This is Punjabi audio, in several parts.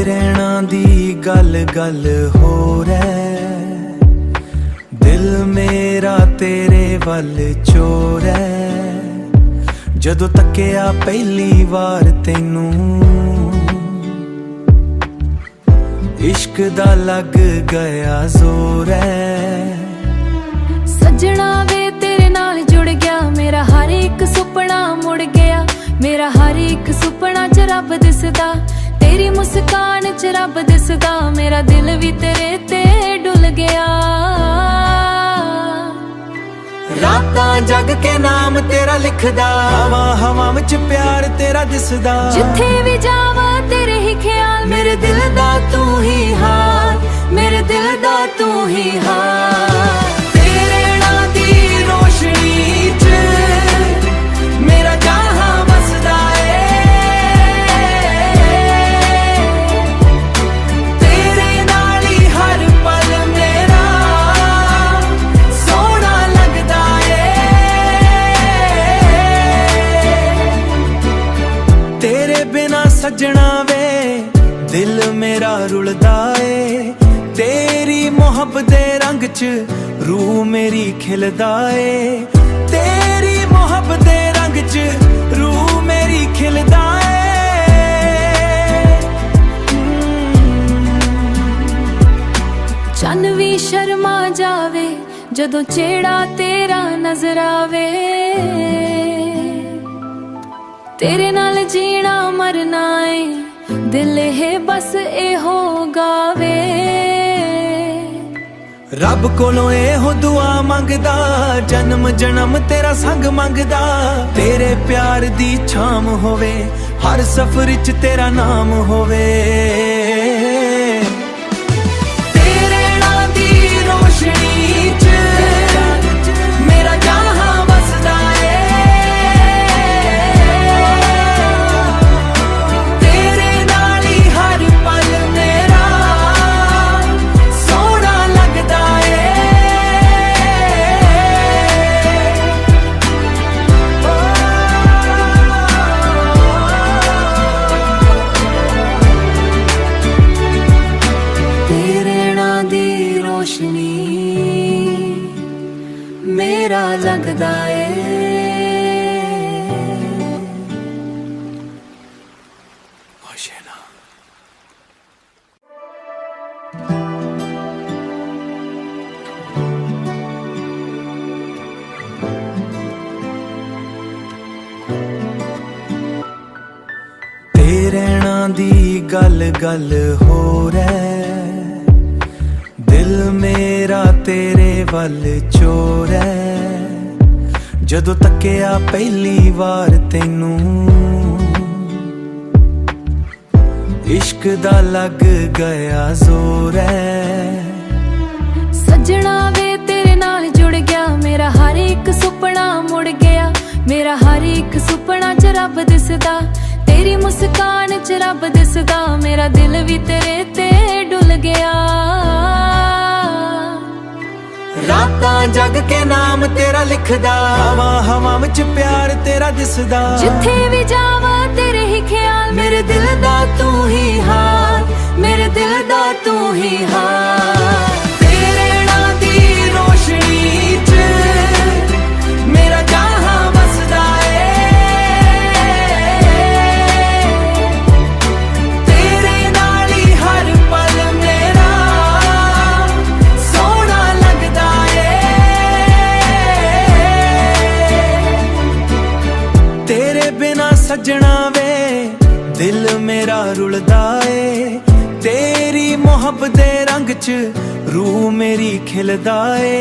ਰਹਿਣਾ ਦੀ ਗੱਲ ਗੱਲ ਹੋਰ ਹੈ, ਦਿਲ ਮੇਰਾ ਤੇਰੇ ਵੱਲ ਚੋਰ ਹੈ। ਜਦੋਂ ਤੱਕਿਆ ਪਹਿਲੀ ਵਾਰ ਤੈਨੂੰ, ਇਸ਼ਕ ਦਾ ਲੱਗ ਗਿਆ ਜ਼ੋਰ ਹੈ। ਸੱਜਣਾ ਵੇ ਤੇਰੇ ਨਾਲ ਜੁੜ ਗਿਆ, ਮੇਰਾ ਹਰ ਇੱਕ ਸੁਪਨਾ ਮੁੜ ਗਿਆ। ਮੇਰਾ ਹਰ ਇੱਕ ਸੁਪਨਾ ਚ ਰੱਬ ਦਿਸਦਾ, तेरी मुस्कान च रब दिसदा। मेरा दिल भी तेरे ते डुल गया। रातां जग के नाम तेरा लिखदा, हवा हवा विच प्यार तेरा दिसदा। जिथे भी जावा तेरे ही ख्याल, मेरे दिल दा तू ही हाल, मेरे दिल दा तू ही हाल। तेरे नां दी रोशनी च मेरा जहां बसदा है। सजना वे दिल मेरा रुलदा ए, तेरी मोहब्बत दे रंग च रूह मेरी खिलदा ए। तेरी मोहब्बत दे रंग च रूह मेरी खिलदा ए। चन भी शर्मा जावे जदों चेहरा तेरा नजर आवे। तेरे नाल जीना मरना है, दिल है बस एहो गावे। रब कोलों एहो दुआ मंगदा, जन्म जन्म तेरा संग मंगदा। तेरे प्यार दी छाम होवे, हर सफर च तेरा नाम होवे। तेरे नां दी रोशनी च मेरा जहां बसदा है। मेरा लगदा है आशिना। तेरे नां दी गल गल होर है, दिल मेरा तेरे वल चोर है। ਜਦੋਂ ਤੱਕਿਆ ਪਹਿਲੀ ਵਾਰ ਤੈਨੂੰ, ਇਸ਼ਕ ਦਾ ਲੱਗ ਗਿਆ ਜ਼ੋਰ ਹੈ। ਸੱਜਣਾ ਵੇ ਤੇਰੇ ਨਾਲ ਜੁੜ ਗਿਆ, ਮੇਰਾ ਹਰ ਇੱਕ ਸੁਪਨਾ ਮੁੜ ਗਿਆ। ਮੇਰਾ ਹਰ ਇੱਕ ਸੁਪਨਾ ਚ ਰੱਬ ਦਿਸਦਾ, तेरी मुस्कान च रब दिसदा। मेरा दिल भी तेरे ते डुल गया। रातां जग के नाम तेरा लिखदा, हवा हवा विच प्यार तेरा दिसदा। जिथे भी जावा तेरे ही ख्याल, मेरे दिल दा तू ही हाल, मेरे दिल दा तू ही हाल। तेरे नां दी रोशनी च मेरा जहां बसदा है। सजना वे दिल मेरा रुलदा ए, तेरी मोहब्बत दे रंग च रूह मेरी खिलदा ए।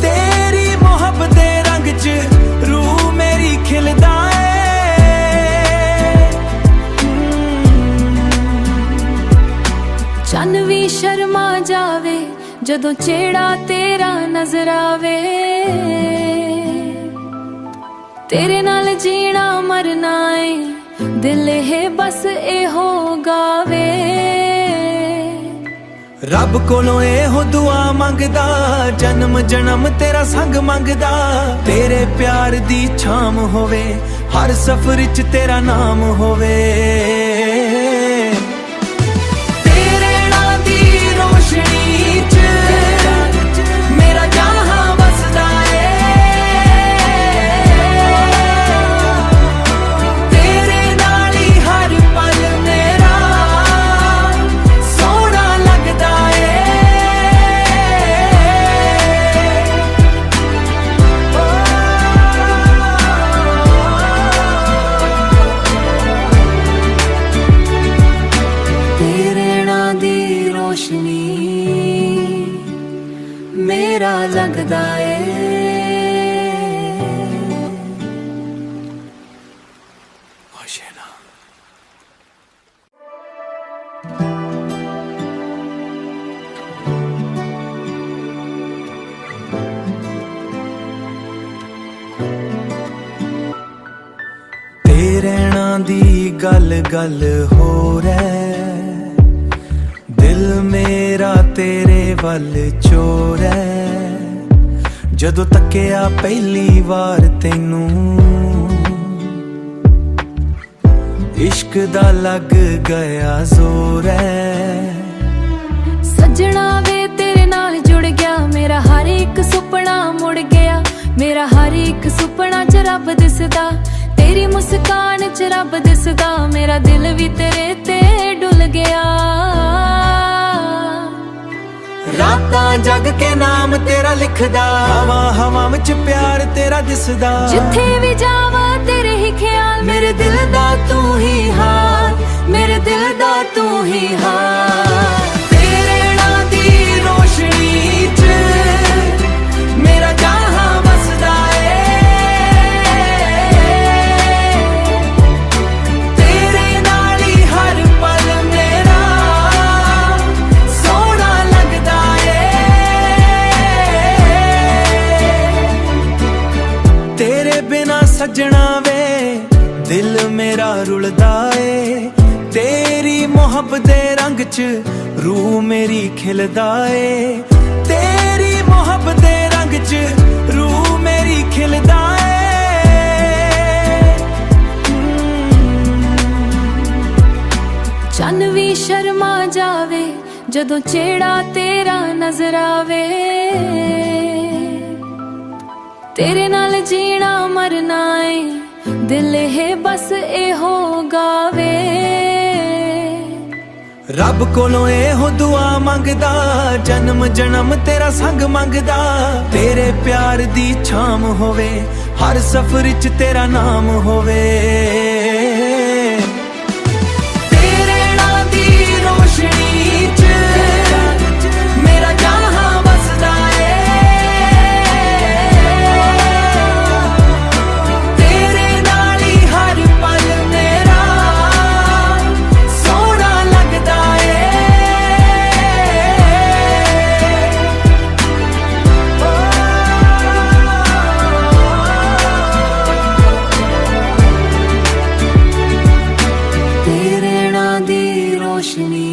तेरी मोहब्बत दे रंग च रूह मेरी खिलदा ए। चन भी शर्मा जावे जदों चेहरा तेरा नजर आवे। तेरे नाल जीना मरना है, दिल है बस एहो गावे। ਰੱਬ ਕੋਲੋਂ ਇਹੋ ਦੁਆ ਮੰਗਦਾ, ਜਨਮ ਜਨਮ ਤੇਰਾ ਸੰਗ ਮੰਗਦਾ। ਤੇਰੇ ਪਿਆਰ ਦੀ ਛਾਮ ਹੋਵੇ, ਹਰ ਸਫ਼ਰ 'ਚ ਤੇਰਾ ਨਾਮ ਹੋਵੇ। ਤੇਰੇ ਨਾਂ ਦੀ ਰੋਸ਼ਨੀ 'ਚ ਮੇਰਾ ਜਹਾਂ ਵਸਦਾ ਏ। ਤੇਰੇ ਨਾਲ ਹੀ ਹਰ ਪਲ ਮੇਰਾ ਸੋਹਣਾ ਲੱਗਦਾ ਏ। ਤੇਰੇ ਨਾਂ ਦੀ ਰੋਸ਼ਨੀ ਮੇਰਾ ਲੱਗਦਾ ਏ। ਤੇਰੇ ਨਾਂ ਦੀ ਗੱਲ ਗੱਲ ਹੋ ਰਹਿ, ਦਿਲ ਮੇਰਾ ਤੇਰੇ ਵੱਲ ਚੋਰ ਹੈ। ਜਦੋਂ ਤੱਕਿਆ ਪਹਿਲੀ ਵਾਰ ਤੈਨੂੰ, ਇਸ਼ਕ ਦਾ ਲੱਗ ਗਿਆ ਜ਼ੋਰ ਹੈ। ਸੱਜਣਾ ਵੇ ਤੇਰੇ ਨਾਲ ਜੁੜ ਗਿਆ, ਮੇਰਾ ਹਰ ਇੱਕ ਸੁਪਨਾ ਮੁੜ ਗਿਆ। ਮੇਰਾ ਹਰ ਇੱਕ ਸੁਪਨਾ 'ਚ ਰੱਬ ਦਿਸਦਾ, ਤੇਰੀ ਮੁਸਕਾਨ 'ਚ ਰੱਬ ਦਿਸਦਾ। ਮੇਰਾ ਦਿਲ ਵੀ ਤੇਰੇ ਤੇ ਡੁੱਲ ਗਿਆ। ਰਾਤਾਂ ਜਗ ਕੇ ਨਾਮ ਤੇਰਾ ਲਿਖਦਾ, ਹਵਾ ਹਵਾ ਵਿੱਚ ਪਿਆਰ ਤੇਰਾ ਦਿਸਦਾ। ਜਿੱਥੇ ਵੀ ਜਾਵਾਂ ਤੇਰੇ ਹੀ ਖਿਆਲ, ਮੇਰੇ ਦਿਲ ਦਾ ਤੂੰ ਹੀ ਹਾਲ, ਮੇਰੇ ਦਿਲ ਦਾ ਤੂੰ ਹੀ ਹਾਲ। ਤੇਰੇ ਨਾਂ ਦੀ ਰੋਸ਼ਨੀ 'ਚ ਮੇਰਾ ਜਹਾਂ ਵਸਦਾ ਏ। ਤੇਰੇ ਨਾਲ ਹੀ ਹਰ ਪਲ ਮੇਰਾ ਸੋਹਣਾ ਲੱਗਦਾ ਏ। ਤੇਰੇ ਬਿਨਾ ਸੱਜਣਾ ਵੇ ਦਿਲ ਮੇਰਾ ਰੁਲਦਾ ਏ। ਤੇਰੀ ਮੁਹੱਬਤ ਦੇ ਰੰਗ 'ਚ ਰੂਹ ਮੇਰੀ ਖਿਲਦਾ ਏ। ਤੇਰੀ ਮੁਹੱਬਤ ਦੇ ਰੰਗ 'ਚ ਰੂਹ ਮੇਰੀ ਖਿਲਦਾ ਏ। ਚੰਨ ਵੀ ਸ਼ਰਮਾ ਜਾਵੇ ਜਦੋਂ ਚਿਹਰਾ ਤੇਰਾ ਨਜ਼ਰ ਆਵੇ। ਤੇਰੇ ਨਾਲ ਜੀਣਾ ਮਰਨਾ ਏ, ਦਿਲ ਇਹ ਬਸ ਇਹੋ ਗਾਵੇ। ਰੱਬ ਕੋਲੋਂ ਇਹੋ ਦੁਆ ਮੰਗਦਾ, ਜਨਮ ਜਨਮ ਤੇਰਾ ਸੰਗ ਮੰਗਦਾ। ਤੇਰੇ ਪਿਆਰ ਦੀ ਛਾਮ ਹੋਵੇ, ਹਰ ਸਫ਼ਰ 'ਚ ਤੇਰਾ ਨਾਮ ਹੋਵੇ। ਤੇਰੇ ਨਾਂ ਦੀ ਰੋਸ਼ਨੀ 'ਚ ਮੇਰਾ ਜਹਾਂ ਵਸਦਾ ਏ। ਤੇਰੇ ਨਾਲ ਹੀ ਹਰ ਪਲ ਮੇਰਾ ਸੋਹਣਾ ਲੱਗਦਾ ਏ। ਤੇਰੇ ਨਾਂ ਦੀ ਰੋਸ਼ਨੀ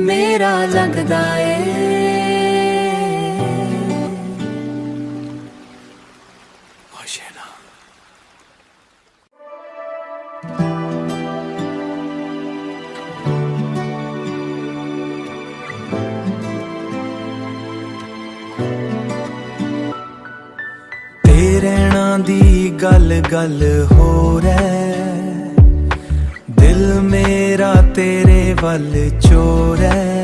ਮੇਰਾ ਲੱਗਦਾ ਏ। ਤੇਰੇ ਨਾਂ ਦੀ ਗੱਲ ਗੱਲ ਹੋ ਰਹਿ, ਦਿਲ ਮੇਰਾ ਤੇਰੇ ਵੱਲ ਚੋਰ ਹੈ।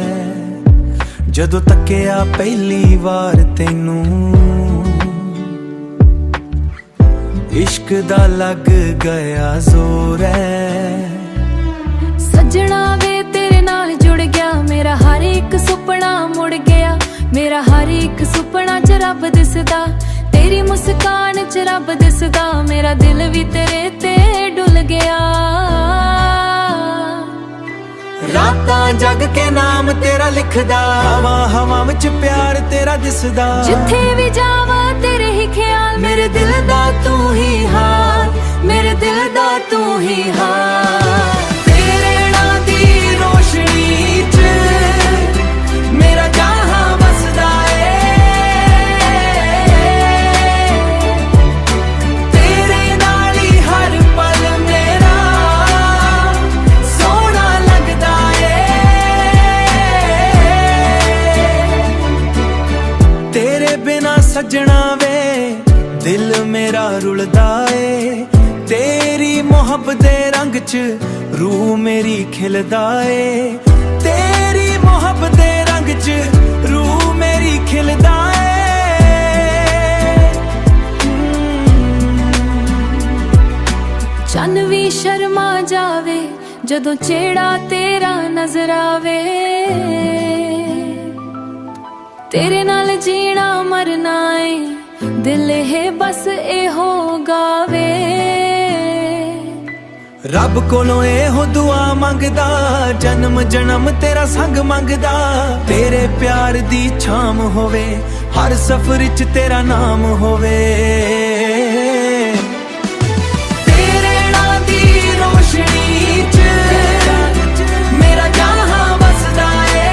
ਜਦੋਂ ਤੱਕਿਆ ਪਹਿਲੀ ਵਾਰ ਤੈਨੂੰ, ਇਸ਼ਕ ਦਾ ਲੱਗ ਗਿਆ ਜ਼ੋਰ ਹੈ। ਸੱਜਣਾ ਵੇ ਤੇਰੇ ਨਾਲ ਜੁੜ ਗਿਆ, ਮੇਰਾ ਹਰ ਇੱਕ ਸੁਪਨਾ ਮੁੜ ਗਿਆ। ਮੇਰਾ ਹਰ ਇੱਕ ਸੁਪਨਾ 'ਚ ਰੱਬ ਦਿਸਦਾ, ਤੇਰੀ ਮੁਸਕਾਨ 'ਚ ਰੱਬ ਦਿਸਦਾ। ਮੇਰਾ ਦਿਲ ਵੀ ਤੇਰੇ ਤੇ ਡੁੱਲ ਗਿਆ। ਰਾਤਾਂ ਜਗ ਕੇ ਨਾਮ ਤੇਰਾ ਲਿਖਦਾ, ਹਵਾ ਹਵਾ ਵਿੱਚ ਪਿਆਰ ਤੇਰਾ ਦਿਸਦਾ। ਜਿੱਥੇ ਵੀ ਜਾਵਾਂ ਤੇਰੇ ਹੀ ਖਿਆਲ, ਮੇਰੇ ਦਿਲ ਦਾ ਤੂੰ ਹੀ ਹਾਲ, ਮੇਰੇ ਦਿਲ ਦਾ ਤੂੰ ਹੀ ਹਾਲ। ਤੇਰੇ ਨਾਂ ਦੀ ਰੋਸ਼ਨੀ 'ਚ ਸੱਜਣਾ ਵੇ ਦਿਲ ਮੇਰਾ ਰੁਲਦਾ ਏ ਤੇਰੀ ਮੁਹੱਬਤ ਦੇ ਰੰਗ 'ਚ ਰੂਹ ਮੇਰੀ ਖਿਲਦਾ ਏ ਤੇਰੀ ਮੁਹੱਬਤ ਦੇ ਰੰਗ 'ਚ ਰੂਹ ਮੇਰੀ ਖਿਲਦਾ ਏ ਚੰਨ ਵੀ ਸ਼ਰਮਾ ਜਾਵੇ ਜਦੋਂ ਚਿਹਰਾ ਤੇਰਾ ਨਜ਼ਰ ਆਵੇ ਤੇਰੇ ਨਾਲ ਜੀਣਾ ਮਰਨਾ ਏ ਦਿਲ ਇਹ ਬਸ ਇਹੋ ਗਾਵੇ ਰੱਬ ਕੋਲੋਂ ਇਹੋ ਦੁਆ ਮੰਗਦਾ ਜਨਮ ਜਨਮ ਤੇਰਾ ਸੰਗ ਮੰਗਦਾ ਤੇਰੇ ਪਿਆਰ ਦੀ ਛਾਮ ਹੋਵੇ ਹਰ ਸਫ਼ਰ 'ਚ ਤੇਰਾ ਨਾਮ ਹੋਵੇ ਤੇਰੇ ਨਾਂ ਦੀ ਰੋਸ਼ਨੀ 'ਚ ਮੇਰਾ ਜਹਾਂ ਵਸਦਾ ਏ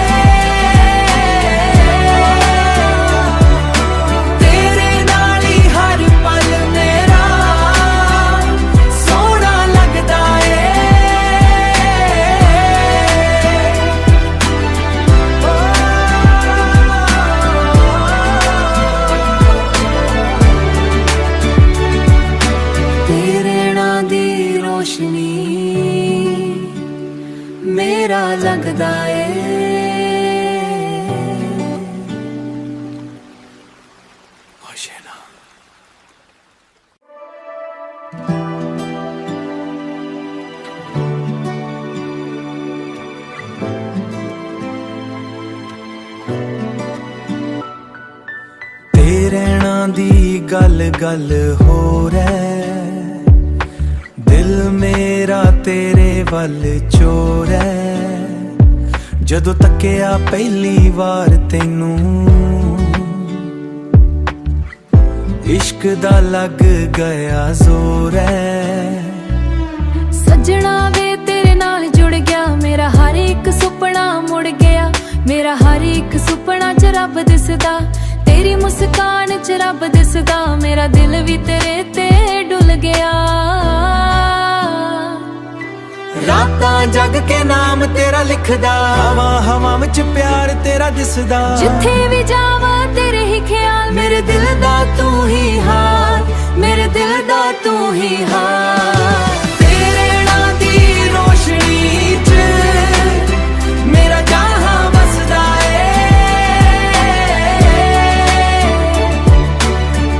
ਤੇਰੇ ਨਾਲ ਹੀ ਹਰ ਪਲ ਮੇਰਾ ਸੋਹਣਾ ਲੱਗਦਾ ਏ ਤੇਰੇ ਨਾਂ ਦੀ ਰੋਸ਼ਨੀ ਮੇਰਾ ਲੱਗਦਾ ਏ ਤੇਰੇ ਨਾਂ ਦੀ ਗੱਲ ਗੱਲ ਹੋ ਰਹਿ ਦਿਲ ਮੇਰਾ ਤੇਰੇ ਵੱਲ ਚੋਰ ਹੈ ਜਦੋਂ ਤੱਕਿਆ ਪਹਿਲੀ ਵਾਰ ਤੈਨੂੰ ਇਸ਼ਕ ਦਾ ਲੱਗ ਗਿਆ ਜ਼ੋਰ ਹੈ ਸੱਜਣਾ ਵੇ ਤੇਰੇ ਨਾਲ ਜੁੜ ਗਿਆ ਮੇਰਾ ਹਰ ਇੱਕ ਸੁਪਨਾ ਮੁੜ ਗਿਆ ਮੇਰਾ ਹਰ ਇੱਕ ਸੁਪਨਾ 'ਚ ਰੱਬ ਦਿਸਦਾ ਤੇਰੀ ਮੁਸਕਾਨ 'ਚ ਰੱਬ ਦਿਸਦਾ ਮੇਰਾ ਦਿਲ ਵੀ ਤੇਰੇ ਤੇ ਡੁੱਲ ਗਿਆ ਰਾਤਾਂ ਜਗ ਕੇ ਨਾਮ ਤੇਰਾ ਲਿਖਦਾ ਹਵਾ ਹਵਾ ਵਿੱਚ ਪਿਆਰ ਤੇਰਾ ਦਿਸਦਾ ਜਿੱਥੇ ਵੀ ਜਾਵਾਂ ਤੇਰੇ ਹੀ ਖਿਆਲ ਮੇਰੇ ਦਿਲ ਦਾ ਤੂੰ ਹੀ ਹਾਲ ਮੇਰੇ ਦਿਲ ਦਾ ਤੂੰ ਹੀ ਹਾਲ ਤੇਰੇ ਨਾਂ ਦੀ ਰੋਸ਼ਨੀ 'ਚ ਮੇਰਾ ਜਹਾਂ ਵਸਦਾ ਏ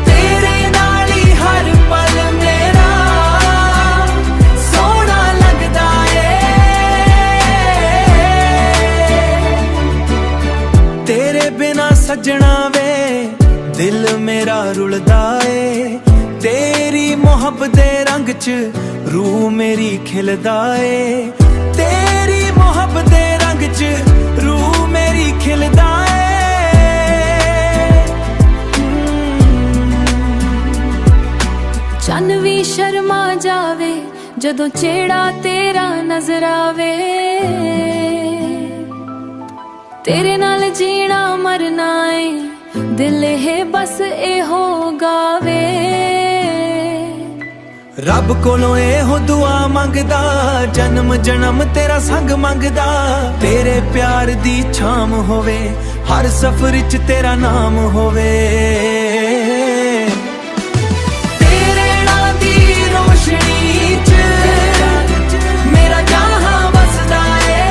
ਤੇਰੇ ਨਾਲ ਹੀ ਹਰ ਪਲ ਮੇਰਾ ਸੋਹਣਾ ਲੱਗਦਾ ਏ ਤੇਰੇ ਬਿਨਾ ਸੱਜਣਾ ਵੇ ਦਿਲ ਮੇਰਾ ਰੁਲਦਾ ਏ ਤੇਰੀ ਮੁਹੱਬਤ ਦੇ ਰੰਗ 'ਚ ਰੂਹ ਮੇਰੀ ਖਿਲਦਾ ਏ ਤੇਰੀ ਮੁਹੱਬਤ ਦੇ ਰੰਗ 'ਚ ਰੂਹ ਮੇਰੀ ਖਿਲਦਾ ਏ ਚੰਨ ਵੀ ਸ਼ਰਮਾ ਜਾਵੇ ਜਦੋਂ ਚਿਹਰਾ ਤੇਰਾ ਨਜ਼ਰ ਆਵੇ ਤੇਰੇ ਨਾਲ ਜੀਣਾ ਮਰਨਾ ਏ ਦਿਲ ਇਹ ਬਸ ਇਹੋ ਗਾਵੇ ਰੱਬ ਕੋਲੋਂ ਇਹੋ ਦੁਆ ਮੰਗਦਾ ਜਨਮ ਜਨਮ ਤੇਰਾ ਸੰਗ ਮੰਗਦਾ ਤੇਰੇ ਪਿਆਰ ਦੀ ਛਾਮ ਹੋਵੇ ਹਰ ਸਫ਼ਰ 'ਚ ਤੇਰਾ ਨਾਮ ਹੋਵੇ ਤੇਰੇ ਨਾਂ ਦੀ ਰੋਸ਼ਨੀ 'ਚ ਮੇਰਾ ਜਹਾਂ ਵਸਦਾ ਏ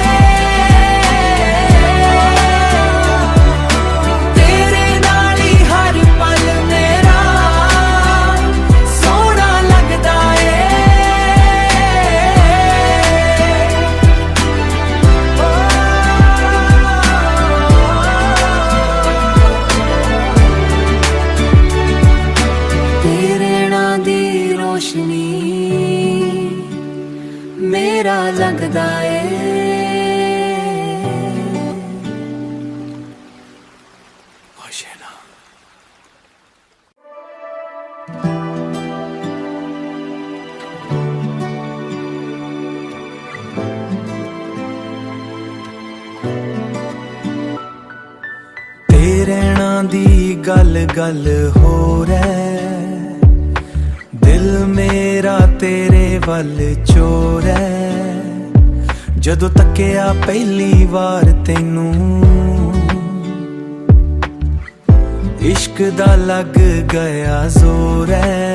ਤੇਰੇ ਨਾਲ ਹੀ ਹਰ ਪਲ ਮੇਰਾ ਸੋਹਣਾ ਲੱਗਦਾ ਏ ਤੇਰੇ ਨਾਂ ਦੀ ਰੋਸ਼ਨੀ ਮੇਰਾ ਲੱਗਦਾ ਏ ਤੇਰੇ ਨਾਂ ਦੀ ਗੱਲ ਗੱਲ ਹੋ ਰਹਿ ਦਿਲ ਮੇਰਾ ਤੇਰੇ ਵੱਲ ਚੋਰ ਹੈ ਜਦੋਂ ਤੱਕਿਆ ਪਹਿਲੀ ਵਾਰ ਤੈਨੂੰ ਇਸ਼ਕ इश्क दा लग गया जोर है।